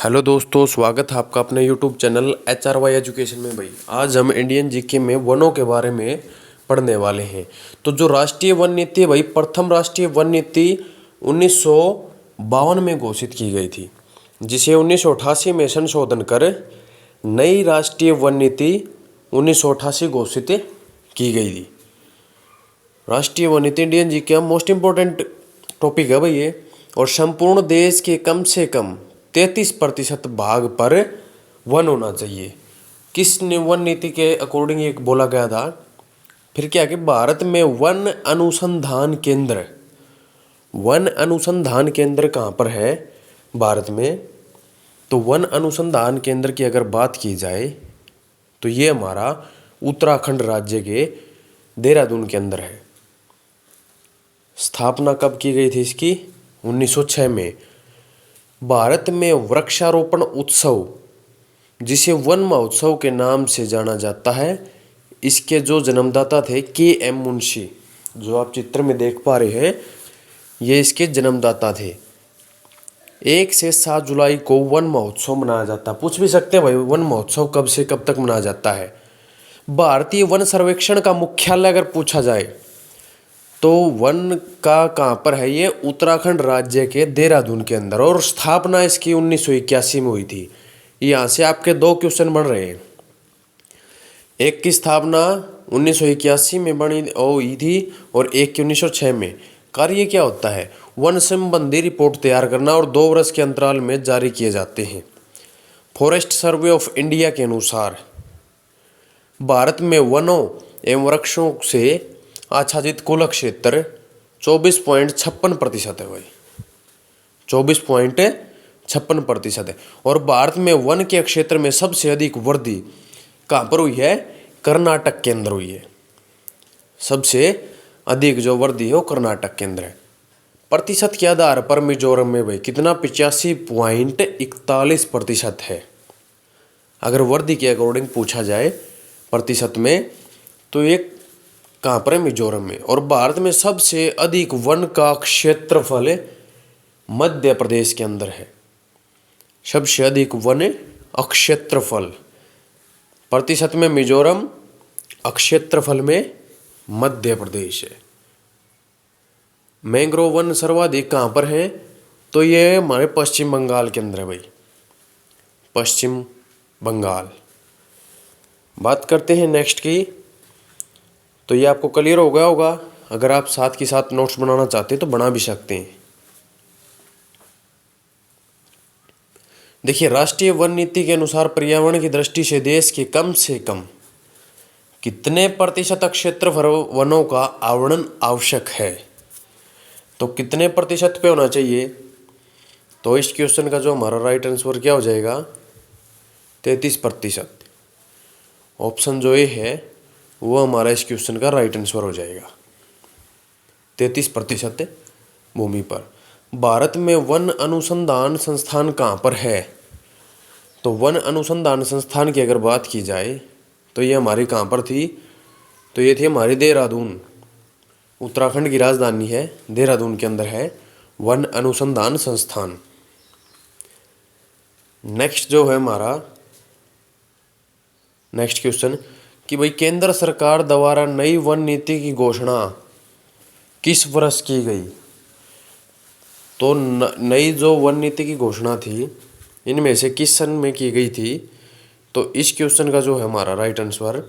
Hello दोस्तों, स्वागत है आपका अपने यूट्यूब चैनल HRY एजुकेशन में। भाई आज हम इंडियन जीके में वनों के बारे में पढ़ने वाले हैं। तो जो राष्ट्रीय वन नीति है भाई, प्रथम राष्ट्रीय वन नीति 1952 में घोषित की गई थी, जिसे 1988 में संशोधन कर नई राष्ट्रीय वन नीति 1988 घोषित की गई थी। राष्ट्रीय वन नीति इंडियन जीके का मोस्ट इम्पोर्टेंट टॉपिक है भाई ये। और संपूर्ण देश के कम से कम 33% भाग पर वन होना चाहिए। किस वन नीति के अकॉर्डिंग ये बोला गया था? फिर क्या कि भारत में वन अनुसंधान केंद्र कहाँ पर है भारत में? तो वन अनुसंधान केंद्र की अगर बात की जाए तो ये हमारा उत्तराखंड राज्य के देहरादून के अंदर है। स्थापना कब की गई थी इसकी? 1906 में। भारत में वृक्षारोपण उत्सव, जिसे वन महोत्सव के नाम से जाना जाता है, इसके जो जन्मदाता थे KM मुंशी, जो आप चित्र में देख पा रहे हैं, ये इसके जन्मदाता थे। 1 से 7 जुलाई को वन महोत्सव मनाया जाता है। पूछ भी सकते हैं भाई, वन महोत्सव कब से कब तक मनाया जाता है? भारतीय वन सर्वेक्षण का मुख्यालय अगर पूछा जाए तो वन का कहाँ पर है? ये उत्तराखंड राज्य के देहरादून के अंदर। और स्थापना इसकी 1981 में हुई थी। यहाँ से आपके 2 क्वेश्चन बन रहे हैं। एक की स्थापना 1981 में हुई थी और एक की 1906 में। कार्य क्या होता है? वन संबंधी रिपोर्ट तैयार करना और 2 वर्ष के अंतराल में जारी किए जाते हैं। फॉरेस्ट सर्वे ऑफ इंडिया के अनुसार भारत में वनों एवं वृक्षों से आच्छादित कुल क्षेत्र 24.56% है भाई। 24.56% है। और भारत में वन के क्षेत्र में सबसे अधिक वृद्धि कहाँ पर हुई है? कर्नाटक के अंदर हुई है। सबसे अधिक जो वृद्धि है वो कर्नाटक के अंदर है। प्रतिशत के आधार पर मिजोरम में भाई कितना? 85.41% है। अगर वृद्धि के अकॉर्डिंग पूछा जाए प्रतिशत में तो एक कहाँ पर है? मिजोरम में। और भारत में सबसे अधिक वन का क्षेत्रफल मध्य प्रदेश के अंदर है। सबसे अधिक वन क्षेत्रफल प्रतिशत में मिजोरम, क्षेत्रफल में मध्य प्रदेश है। मैंग्रोव वन सर्वाधिक कहाँ पर है? तो ये हमारे पश्चिम बंगाल के अंदर है भाई। पश्चिम बंगाल। बात करते हैं नेक्स्ट की। तो ये आपको क्लियर हो गया होगा। अगर आप साथ के साथ नोट्स बनाना चाहते हैं तो बना भी सकते हैं। देखिए, राष्ट्रीय वन नीति के अनुसार पर्यावरण की दृष्टि से देश के कम से कम कितने प्रतिशत क्षेत्रफल वनों का आवरण आवश्यक है? तो कितने प्रतिशत पे होना चाहिए? तो इस क्वेश्चन का जो हमारा राइट आंसर क्या हो जाएगा? 33%। ऑप्शन जो ए है वो हमारा इस क्वेश्चन का राइट आंसर हो जाएगा। 33% भूमि पर। भारत में वन अनुसंधान संस्थान कहाँ पर है? तो वन अनुसंधान संस्थान की अगर बात की जाए तो ये हमारी कहाँ पर थी? तो ये थी हमारी देहरादून। उत्तराखंड की राजधानी है, देहरादून के अंदर है वन अनुसंधान संस्थान। नेक्स्ट जो है हमारा नेक्स्ट क्वेश्चन कि भाई केंद्र सरकार द्वारा नई वन नीति की घोषणा किस वर्ष की गई? तो नई जो वन नीति की घोषणा थी इनमें से किस सन में की गई थी? तो इस क्वेश्चन का जो है हमारा राइट आंसर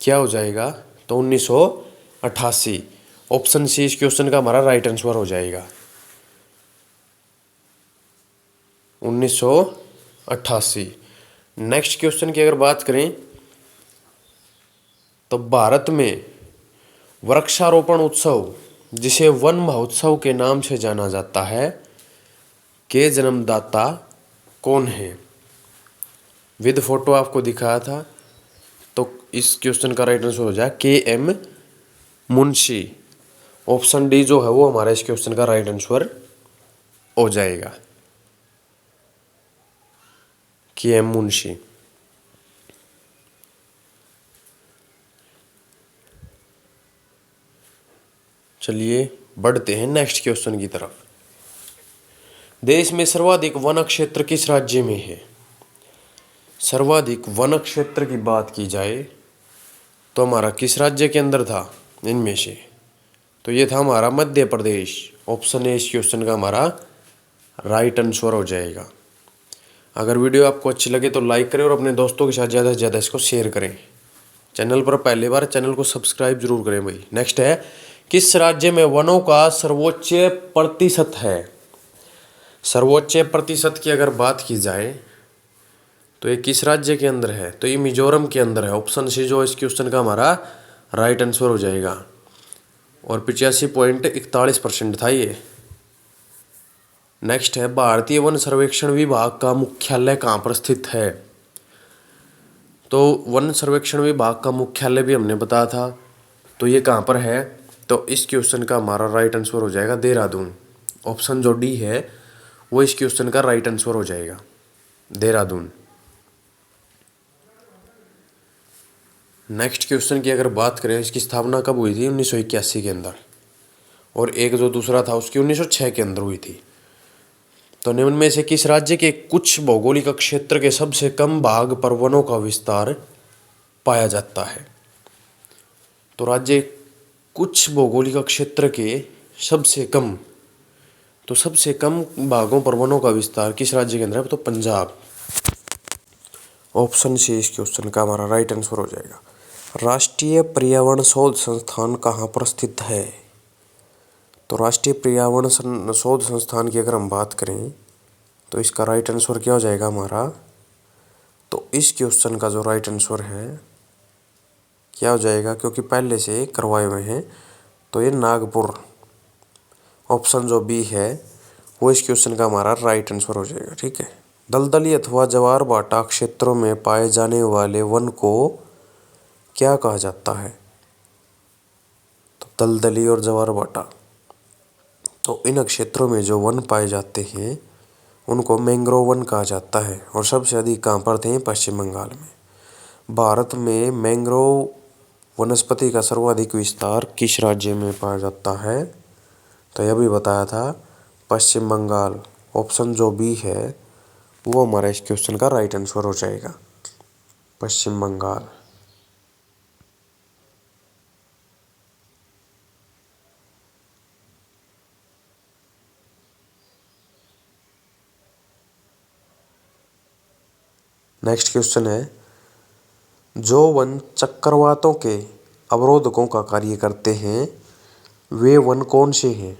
क्या हो जाएगा? तो 1988। ऑप्शन सी इस क्वेश्चन का हमारा राइट आंसर हो जाएगा। 1988। नेक्स्ट क्वेश्चन की अगर बात करें तो भारत में वृक्षारोपण उत्सव, जिसे वन महोत्सव के नाम से जाना जाता है, के जन्मदाता कौन है? विद फोटो आपको दिखाया था। तो इस क्वेश्चन का राइट आंसर हो जाए KM मुंशी। ऑप्शन डी जो है वो हमारा इस क्वेश्चन का राइट आंसर हो जाएगा। KM मुंशी। चलिए बढ़ते हैं नेक्स्ट क्वेश्चन की तरफ। देश में सर्वाधिक वन क्षेत्र किस राज्य में है? सर्वाधिक वन क्षेत्र की बात की जाए तो हमारा किस राज्य के अंदर था इनमें से? तो ये था हमारा मध्य प्रदेश। ऑप्शन ए इस क्वेश्चन का हमारा राइट आंसर हो जाएगा। अगर वीडियो आपको अच्छी लगे तो लाइक करें और अपने दोस्तों के साथ ज़्यादा से ज़्यादा इसको शेयर करें। चैनल पर पहली बार चैनल को सब्सक्राइब जरूर करें भाई। नेक्स्ट है, किस राज्य में वनों का सर्वोच्च प्रतिशत है? सर्वोच्च प्रतिशत की अगर बात की जाए तो ये किस राज्य के अंदर है? तो ये मिजोरम के अंदर है। ऑप्शन सी जो इस क्वेश्चन का हमारा राइट आंसर हो जाएगा। और 85.41% था ये। नेक्स्ट है, भारतीय वन सर्वेक्षण विभाग का मुख्यालय कहाँ पर स्थित है? तो वन सर्वेक्षण विभाग का मुख्यालय भी हमने बताया था, तो ये कहाँ पर है? तो इस क्वेश्चन का हमारा राइट आंसर हो जाएगा देहरादून। ऑप्शन जो डी है वो इस क्वेश्चन का राइट आंसर हो जाएगा, देहरादून। नेक्स्ट क्वेश्चन की अगर बात करें, इसकी स्थापना कब हुई थी? 1981 के अंदर। और एक जो दूसरा था उसकी 1906 के अंदर हुई थी। तो निम्न में से किस राज्य के कुछ भौगोलिक क्षेत्र के सबसे कम भाग पर वनों का विस्तार पाया जाता है? तो राज्य कुछ भौगोलिक क्षेत्र के सबसे कम, तो सबसे कम भागों पर वनों का विस्तार किस राज्य के अंदर है? तो पंजाब। ऑप्शन सी इस क्वेश्चन का हमारा राइट आंसर हो जाएगा। राष्ट्रीय पर्यावरण शोध संस्थान कहाँ पर स्थित है? तो राष्ट्रीय पर्यावरण शोध संस्थान की अगर हम बात करें तो इसका राइट आंसर क्या हो जाएगा हमारा? तो इस क्वेश्चन का जो राइट आंसर है क्या हो जाएगा, क्योंकि पहले से करवाए हुए हैं, तो ये नागपुर। ऑप्शन जो बी है वो इस क्वेश्चन का हमारा राइट आंसर हो जाएगा। ठीक है। दलदली अथवा ज्वार भाटा क्षेत्रों में पाए जाने वाले वन को क्या कहा जाता है? तो दलदली और ज्वार भाटा, तो इन क्षेत्रों में जो वन पाए जाते हैं उनको मैंग्रोव वन कहा जाता है। और सबसे अधिक कहाँ पर थे? पश्चिम बंगाल में। भारत में मैंग्रोव वनस्पति का सर्वाधिक विस्तार किस राज्य में पाया जाता है? तो यह भी बताया था, पश्चिम बंगाल। ऑप्शन जो बी है वो हमारा इस क्वेश्चन का राइट आंसर हो जाएगा, पश्चिम बंगाल। नेक्स्ट क्वेश्चन है, जो वन चक्रवातों के अवरोधकों का कार्य करते हैं वे वन कौन से हैं?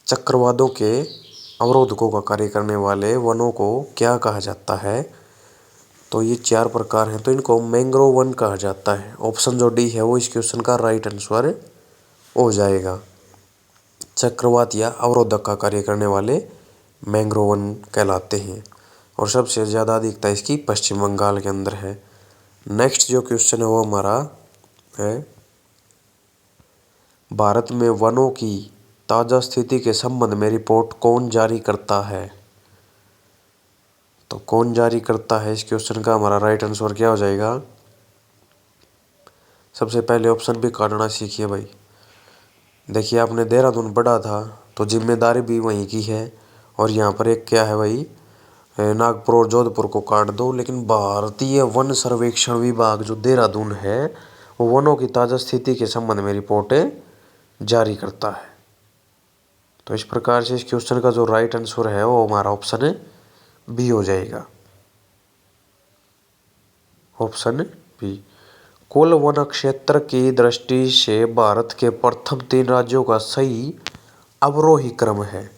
चक्रवातों के अवरोधकों का कार्य करने वाले वनों को क्या कहा जाता है? तो ये 4 प्रकार हैं, तो इनको मैंग्रोव वन कहा जाता है। ऑप्शन जो डी है वो इस क्वेश्चन का राइट आंसर हो जाएगा। चक्रवात या अवरोधक का कार्य करने वाले मैंग्रोव वन कहलाते हैं। और सबसे ज़्यादा अधिकता इसकी पश्चिम बंगाल के अंदर है। नेक्स्ट जो क्वेश्चन है वो हमारा है, भारत में वनों की ताज़ा स्थिति के संबंध में रिपोर्ट कौन जारी करता है? तो कौन जारी करता है, इस क्वेश्चन का हमारा राइट आंसर क्या हो जाएगा? सबसे पहले ऑप्शन भी काटना सीखिए भाई। देखिए, आपने देहरादून पढ़ा था तो जिम्मेदारी भी वहीं की है। और यहाँ पर एक क्या है भाई, नागपुर और जोधपुर को काट दो। लेकिन भारतीय वन सर्वेक्षण विभाग जो देहरादून है वो वनों की ताज़ा स्थिति के संबंध में रिपोर्टें जारी करता है। तो इस प्रकार से इस क्वेश्चन का जो राइट आंसर है वो हमारा ऑप्शन बी हो जाएगा, ऑप्शन बी। कुल वन क्षेत्र की दृष्टि से भारत के प्रथम 3 राज्यों का सही अवरोही क्रम है।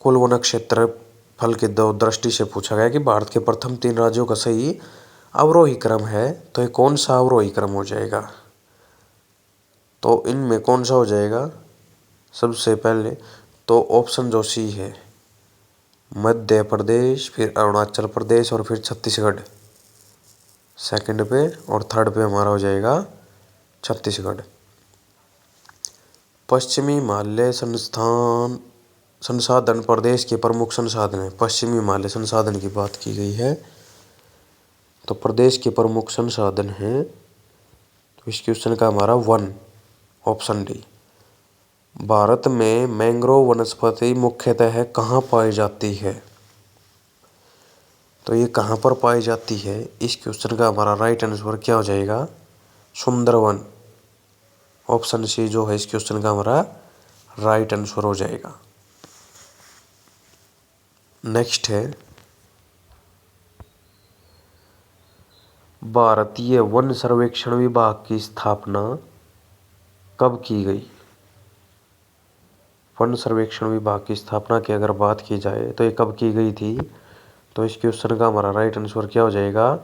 कुल वन क्षेत्रफल के दृष्टि से पूछा गया कि भारत के प्रथम 3 राज्यों का सही अवरोही क्रम है, तो ये कौन सा अवरोही क्रम हो जाएगा? तो इनमें कौन सा हो जाएगा? सबसे पहले तो ऑप्शन जो सी है, मध्य प्रदेश, फिर अरुणाचल प्रदेश और फिर छत्तीसगढ़ सेकंड पे, और थर्ड पे हमारा हो जाएगा छत्तीसगढ़। पश्चिमी हिमालय संसाधन प्रदेश के प्रमुख संसाधन है। पश्चिमी हिमालय संसाधन की बात की गई है, तो प्रदेश के प्रमुख संसाधन हैं। तो इस क्वेश्चन का हमारा 1 ऑप्शन डी। भारत में मैंग्रोव वनस्पति मुख्यतः कहाँ पाई जाती है? तो ये कहाँ पर पाई जाती है, इस क्वेश्चन का हमारा राइट आंसर क्या हो जाएगा? सुंदरवन। ऑप्शन सी जो है इस क्वेश्चन का हमारा राइट आंसर हो जाएगा। नेक्स्ट है, भारतीय वन सर्वेक्षण विभाग की स्थापना कब की गई? वन सर्वेक्षण विभाग की स्थापना की अगर बात की जाए तो ये कब की गई थी? तो इस क्वेश्चन का हमारा राइट आंसर क्या हो जाएगा?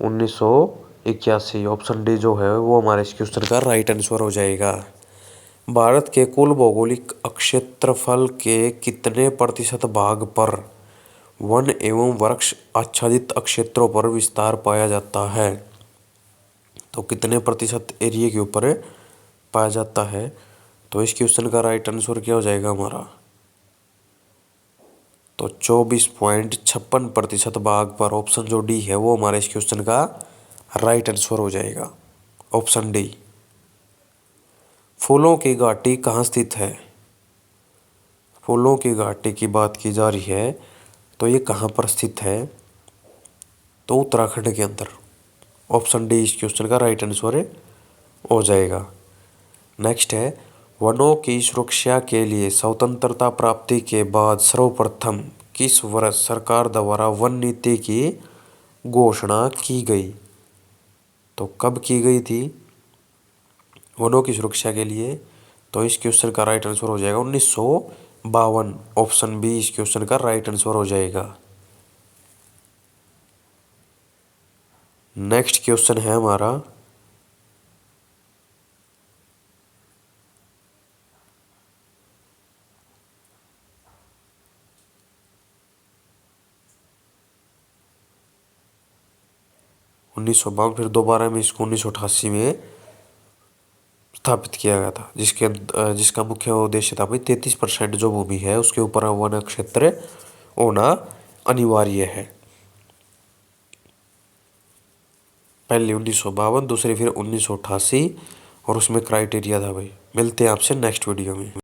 1981। ऑप्शन डी जो है वो हमारे इस क्वेश्चन का राइट आंसर हो जाएगा। भारत के कुल भौगोलिक क्षेत्रफल के कितने प्रतिशत भाग पर वन एवं वृक्ष आच्छादित क्षेत्रों पर विस्तार पाया जाता है? तो कितने प्रतिशत एरिया के ऊपर पाया जाता है? तो इस क्वेश्चन का राइट आंसर क्या हो जाएगा हमारा? तो 24.56% भाग पर। ऑप्शन जो डी है वो हमारे इस क्वेश्चन का राइट आंसर हो जाएगा। Option D. फूलों की घाटी कहाँ स्थित है? फूलों की घाटी की बात की जा रही है तो ये कहाँ पर स्थित है? तो उत्तराखंड के अंदर। ऑप्शन डी इस क्वेश्चन का राइट आंसर हो जाएगा। नेक्स्ट है, वनों की सुरक्षा के लिए स्वतंत्रता प्राप्ति के बाद सर्वप्रथम किस वर्ष सरकार द्वारा वन नीति की घोषणा की गई? तो कब की गई थी वनों की सुरक्षा के लिए? तो इस क्वेश्चन का राइट आंसर हो जाएगा 1952। ऑप्शन बी इस क्वेश्चन का राइट आंसर हो जाएगा। नेक्स्ट क्वेश्चन है हमारा, फिर दोबारा में इसको 1988 में स्थापित किया गया था, जिसका मुख्य उद्देश्य था भाई 33% जो भूमि है उसके ऊपर वन क्षेत्र होना अनिवार्य है। पहले 1952, दूसरी फिर 1988 और उसमें क्राइटेरिया था भाई। मिलते हैं आपसे नेक्स्ट वीडियो में।